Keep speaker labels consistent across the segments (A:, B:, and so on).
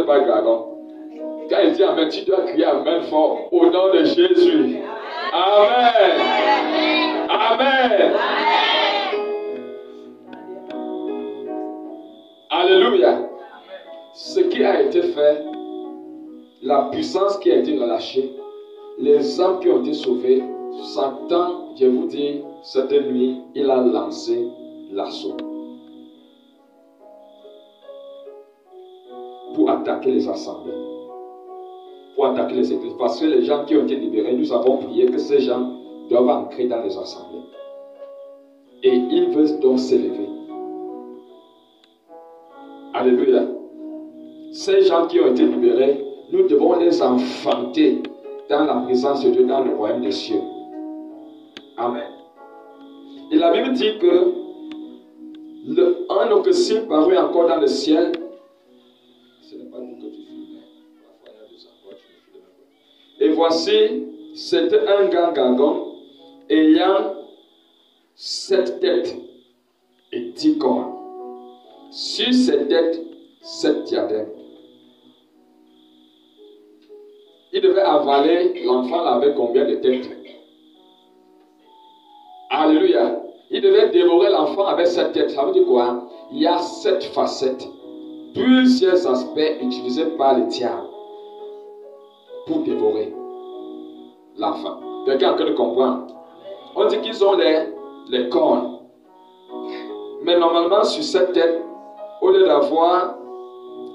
A: pas le dragon. Quand il dit Amen, tu dois crier Amen fort au nom de Jésus. Amen. Amen. Alléluia. Ce qui a été fait, la puissance qui a été relâchée, les âmes qui ont été sauvées, Satan, je vous dis, cette nuit, il a lancé l'assaut pour attaquer les assemblées, pour attaquer les églises. Parce que les gens qui ont été libérés, nous avons prié que ces gens doivent entrer dans les assemblées. Et ils veulent donc s'élever. Alléluia. Ces gens qui ont été libérés, nous devons les enfanter dans la présence de Dieu, dans le royaume des cieux. Amen. Et la Bible dit que un océan parut encore dans le ciel. Ce n'est pas nous que tu filmes. Et voici, c'était un grand dragon ayant 7 têtes et 10 cornes. Sur ces têtes, 7 diadèmes. Il devait avaler l'enfant avec combien de têtes? Alléluia. Il devait dévorer l'enfant avec 7 têtes. Ça veut dire quoi? Il y a 7 facettes, plusieurs aspects utilisés par le diable pour dévorer l'enfant. Quelqu'un peut le comprendre? On dit qu'ils ont les cornes. Mais normalement, sur 7 têtes, au lieu d'avoir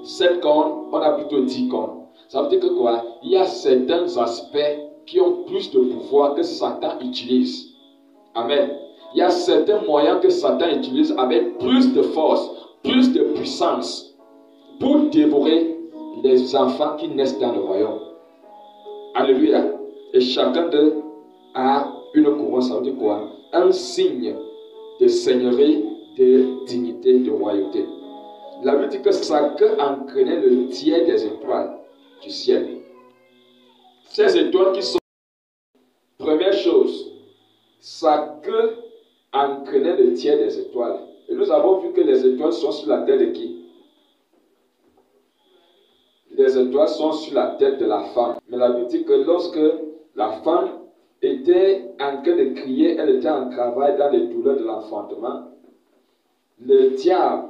A: 7 cornes, on a plutôt 10 cornes. Ça veut dire que quoi? Il y a certains aspects qui ont plus de pouvoir que Satan utilise. Amen. Il y a certains moyens que Satan utilise avec plus de force, plus de puissance pour dévorer les enfants qui naissent dans le royaume. Alléluia. Et chacun d'eux a une couronne. Ça veut dire quoi? Un signe de seigneurie, de dignité, de royauté. La Bible dit que sa queue entraînait le tiers des étoiles du ciel. Ces étoiles qui sont... Première chose, sa queue entraînait le tiers des étoiles. Et nous avons vu que les étoiles sont sur la tête de qui? Les étoiles sont sur la tête de la femme. Mais la Bible dit que lorsque la femme était en train de crier, elle était en travail dans les douleurs de l'enfantement, le diable,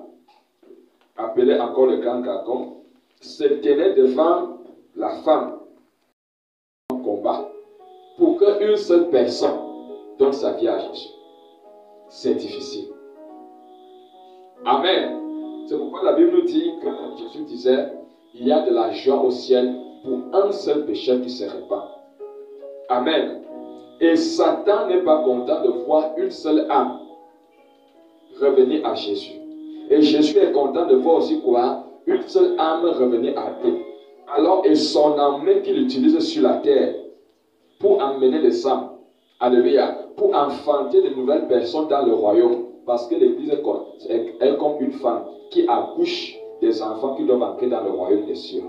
A: appelé encore le grand dragon, se tenait devant la femme en combat pour qu'une seule personne donne sa vie à Jésus. C'est difficile. Amen. C'est pourquoi la Bible nous dit que Jésus disait, il y a de la joie au ciel pour un seul pécheur qui se répand. Amen. Et Satan n'est pas content de voir une seule âme revenir à Jésus. Et Jésus est content de voir aussi quoi? Une seule âme revenir à Dieu. Alors, et son armée qu'il utilise sur la terre pour emmener les âmes, alléluia, pour enfanter de nouvelles personnes dans le royaume. Parce que l'Église est comme une femme qui accouche des enfants qui doivent entrer dans le royaume des cieux.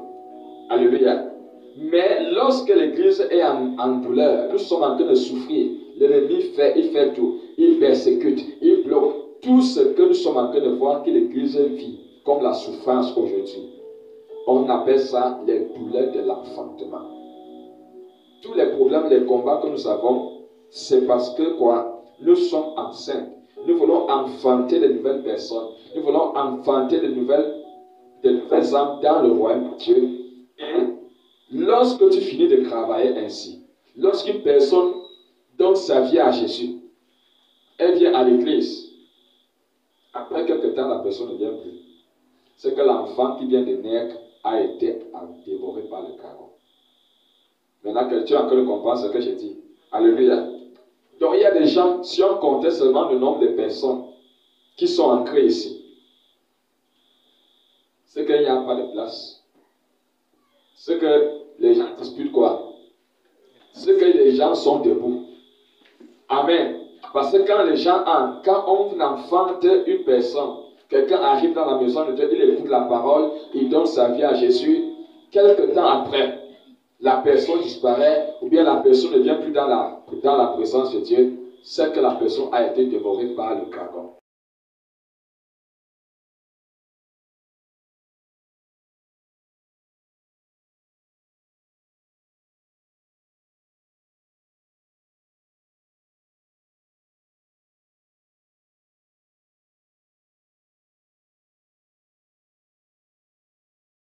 A: Alléluia. Mais lorsque l'Église est en douleur, nous sommes en train de souffrir. L'ennemi fait tout. Il persécute, il bloque tout ce que nous sommes en train de voir que l'Église vit, comme la souffrance aujourd'hui. On appelle ça les douleurs de l'enfantement. Tous les problèmes, les combats que nous avons, c'est parce que quoi? Nous sommes enceintes. Nous voulons enfanter de nouvelles personnes. Nous voulons enfanter de nouvelles âmes dans le royaume de Dieu. Et lorsque tu finis de travailler ainsi, lorsqu'une personne donne sa vie à Jésus, elle vient à l'église. Après quelque temps, la personne ne vient plus. C'est que l'enfant qui vient de naître a été dévoré par le dragon. Maintenant que tu as encore compris ce que j'ai dit. Alléluia. Donc il y a des gens, si on comptait seulement le nombre de personnes qui sont ancrées ici, c'est qu'il n'y a pas de place. C'est que les gens disputent quoi? C'est que les gens sont debout. Amen. Parce que quand on enfante une personne, quelqu'un arrive dans la maison de Dieu, il écoute la parole, il donne sa vie à Jésus, quelque temps après, la personne disparaît, ou bien la personne ne vient plus dans la présence de Dieu, c'est que la personne a été dévorée par le dragon.